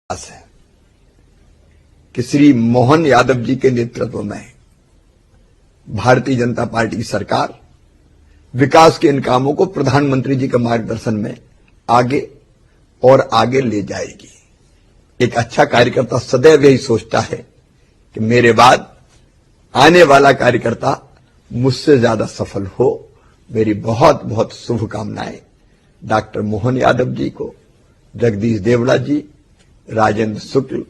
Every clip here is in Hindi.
है कि श्री मोहन यादव जी के नेतृत्व में भारतीय जनता पार्टी की सरकार विकास के इन कामों को प्रधानमंत्री जी के मार्गदर्शन में आगे और आगे ले जाएगी। एक अच्छा कार्यकर्ता सदैव यही सोचता है कि मेरे बाद आने वाला कार्यकर्ता मुझसे ज्यादा सफल हो। मेरी बहुत बहुत शुभकामनाएं डॉक्टर मोहन यादव जी को, जगदीश देवड़ा जी, राजेंद्र शुक्ल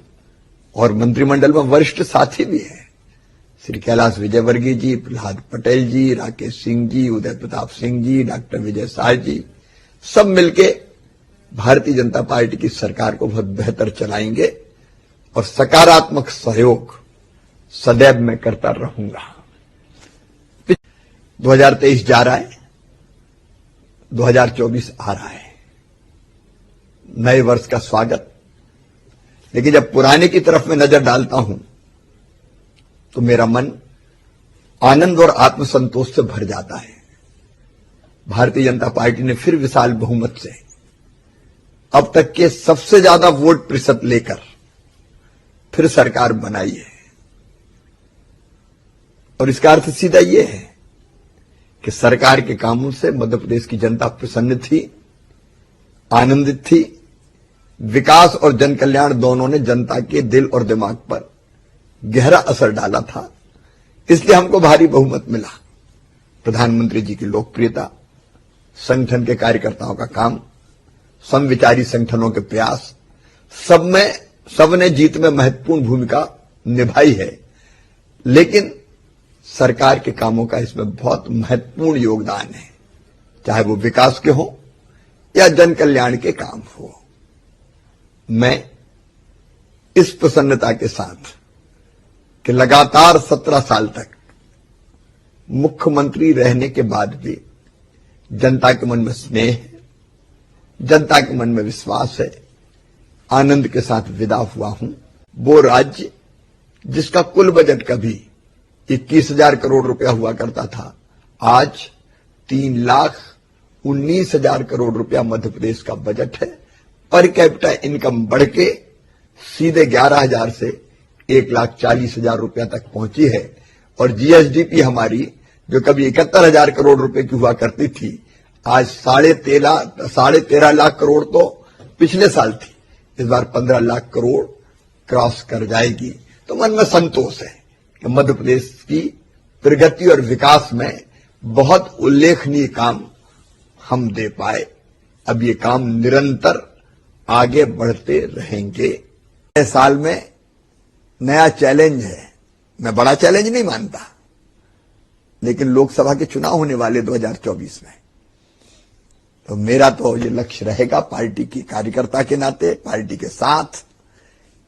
और मंत्रिमंडल में वरिष्ठ साथी भी हैं, श्री कैलाश विजयवर्गीय जी, प्रहलाद पटेल जी, राकेश सिंह जी, उदय प्रताप सिंह जी, डॉक्टर विजय शाह जी, सब मिलके भारतीय जनता पार्टी की सरकार को बहुत बेहतर चलाएंगे और सकारात्मक सहयोग सदैव मैं करता रहूंगा। 2023 जा रहा है, 2024 आ रहा है, नए वर्ष का स्वागत। लेकिन जब पुराने की तरफ मैं नजर डालता हूं तो मेरा मन आनंद और आत्मसंतोष से भर जाता है। भारतीय जनता पार्टी ने फिर विशाल बहुमत से अब तक के सबसे ज्यादा वोट प्रतिशत लेकर फिर सरकार बनाई है और इसका अर्थ सीधा यह है कि सरकार के कामों से मध्य प्रदेश की जनता प्रसन्न थी, आनंदित थी। विकास और जन कल्याण दोनों ने जनता के दिल और दिमाग पर गहरा असर डाला था, इसलिए हमको भारी बहुमत मिला। प्रधानमंत्री जी की लोकप्रियता, संगठन के कार्यकर्ताओं का काम, समविचारी संगठनों के प्रयास, सबने जीत में महत्वपूर्ण भूमिका निभाई है। लेकिन सरकार के कामों का इसमें बहुत महत्वपूर्ण योगदान है, चाहे वो विकास के हो या जन कल्याण के काम हो। मैं इस प्रसन्नता के साथ कि लगातार 17 साल तक मुख्यमंत्री रहने के बाद भी जनता के मन में स्नेह है, जनता के मन में विश्वास है, आनंद के साथ विदा हुआ हूं। वो राज्य जिसका कुल बजट कभी 21,000 करोड़ रुपया हुआ करता था, आज 3,19,000 करोड़ रुपया मध्य प्रदेश का बजट है। पर कैपिटा इनकम बढ़ के सीधे 11,000 से 1,40,000 रुपया तक पहुंची है और जीएसडीपी हमारी जो कभी 71,000 करोड़ रुपए की हुआ करती थी, आज 13.5 लाख करोड़ तो पिछले साल थी, इस बार 15 लाख करोड़ क्रॉस कर जाएगी। तो मन में संतोष है कि मध्य प्रदेश की प्रगति और विकास में बहुत उल्लेखनीय काम हम दे पाए। अब ये काम निरंतर आगे बढ़ते रहेंगे। इस साल में नया चैलेंज है, मैं बड़ा चैलेंज नहीं मानता, लेकिन लोकसभा के चुनाव होने वाले 2024 में, तो मेरा तो ये लक्ष्य रहेगा पार्टी की कार्यकर्ता के नाते, पार्टी के साथ,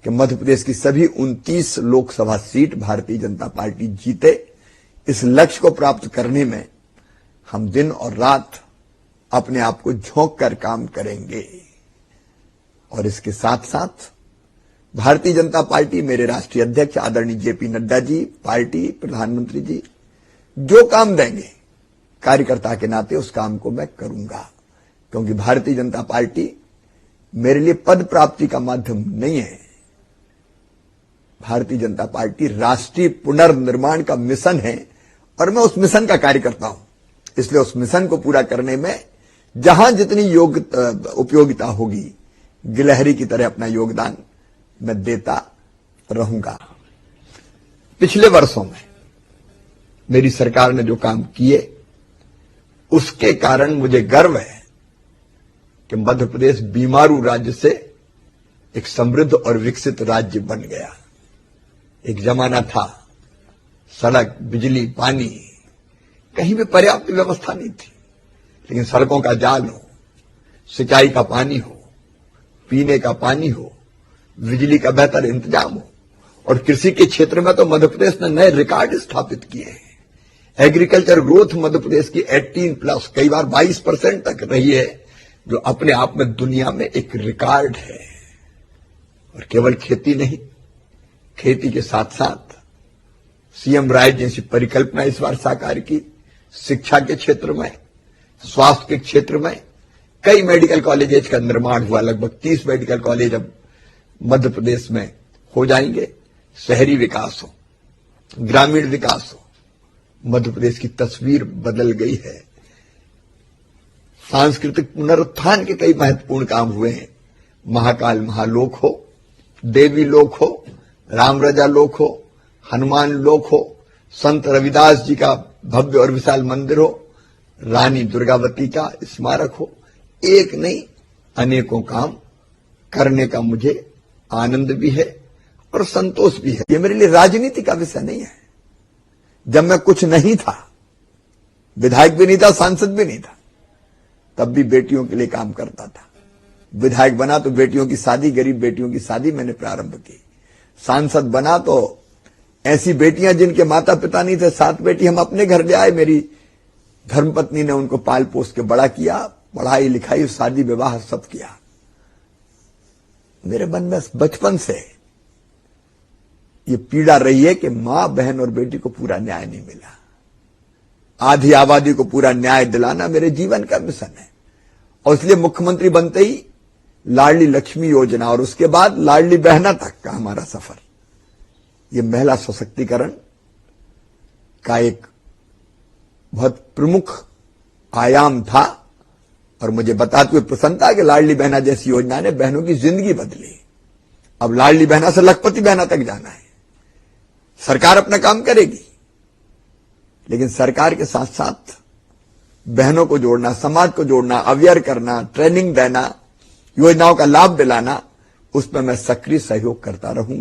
कि मध्य प्रदेश की सभी 29 लोकसभा सीट भारतीय जनता पार्टी जीते। इस लक्ष्य को प्राप्त करने में हम दिन और रात अपने आप को झोंक कर काम करेंगे। और इसके साथ साथ भारतीय जनता पार्टी, मेरे राष्ट्रीय अध्यक्ष आदरणीय जेपी नड्डा जी, पार्टी, प्रधानमंत्री जी जो काम देंगे कार्यकर्ता के नाते उस काम को मैं करूंगा, क्योंकि भारतीय जनता पार्टी मेरे लिए पद प्राप्ति का माध्यम नहीं है। भारतीय जनता पार्टी राष्ट्रीय पुनर्निर्माण का मिशन है और मैं उस मिशन का कार्यकर्ता हूं। इसलिए उस मिशन को पूरा करने में जहां जितनी उपयोगिता होगी, गिलहरी की तरह अपना योगदान मैं देता रहूंगा। पिछले वर्षों में मेरी सरकार ने जो काम किए, उसके कारण मुझे गर्व है कि मध्य प्रदेश बीमारू राज्य से एक समृद्ध और विकसित राज्य बन गया। एक जमाना था सड़क, बिजली, पानी, कहीं भी पर्याप्त व्यवस्था नहीं थी, लेकिन सड़कों का जाल हो, सिंचाई का पानी हो, पीने का पानी हो, बिजली का बेहतर इंतजाम हो, और कृषि के क्षेत्र में तो मध्य प्रदेश ने नए रिकॉर्ड स्थापित किए हैं। एग्रीकल्चर ग्रोथ मध्य प्रदेश की 18+, कई बार 22% तक रही है, जो अपने आप में दुनिया में एक रिकॉर्ड है। और केवल खेती नहीं, खेती के साथ साथ सीएम राय जैसी परिकल्पना इस बार साकार की। शिक्षा के क्षेत्र में, स्वास्थ्य के क्षेत्र में कई मेडिकल कॉलेजेस का निर्माण हुआ, लगभग 30 मेडिकल कॉलेज अब मध्य प्रदेश में हो जाएंगे। शहरी विकास हो, ग्रामीण विकास हो, मध्य प्रदेश की तस्वीर बदल गई है। सांस्कृतिक पुनरुत्थान के कई महत्वपूर्ण काम हुए हैं। महाकाल महालोक हो, देवी लोक हो, राम रजा लोक हो, हनुमान लोक हो, संत रविदास जी का भव्य और विशाल मंदिर हो, रानी दुर्गावती का स्मारक हो। एक नहीं अनेकों काम करने का मुझे आनंद भी है और संतोष भी है। ये मेरे लिए राजनीति का विषय नहीं है। जब मैं कुछ नहीं था, विधायक भी नहीं था, सांसद भी नहीं था, तब भी बेटियों के लिए काम करता था। विधायक बना तो बेटियों की शादी, गरीब बेटियों की शादी मैंने प्रारंभ की। सांसद बना तो ऐसी बेटियां जिनके माता पिता नहीं थे, 7 बेटी हम अपने घर ले आए। मेरी धर्मपत्नी ने उनको पाल पोस के बड़ा किया, पढ़ाई लिखाई, शादी विवाह सब किया। मेरे मन में बचपन से ये पीड़ा रही है कि मां, बहन और बेटी को पूरा न्याय नहीं मिला। आधी आबादी को पूरा न्याय दिलाना मेरे जीवन का मिशन है। और इसलिए मुख्यमंत्री बनते ही लाडली लक्ष्मी योजना और उसके बाद लाडली बहना तक का हमारा सफर, ये महिला सशक्तिकरण का एक बहुत प्रमुख आयाम था। और मुझे बताते हुए प्रसन्नता कि लाडली बहना जैसी योजना ने बहनों की जिंदगी बदली। अब लाडली बहना से लखपति बहना तक जाना है। सरकार अपना काम करेगी, लेकिन सरकार के साथ साथ बहनों को जोड़ना, समाज को जोड़ना, अवेयर करना, ट्रेनिंग देना, योजनाओं का लाभ दिलाना, उसमें मैं सक्रिय सहयोग करता रहूंगा।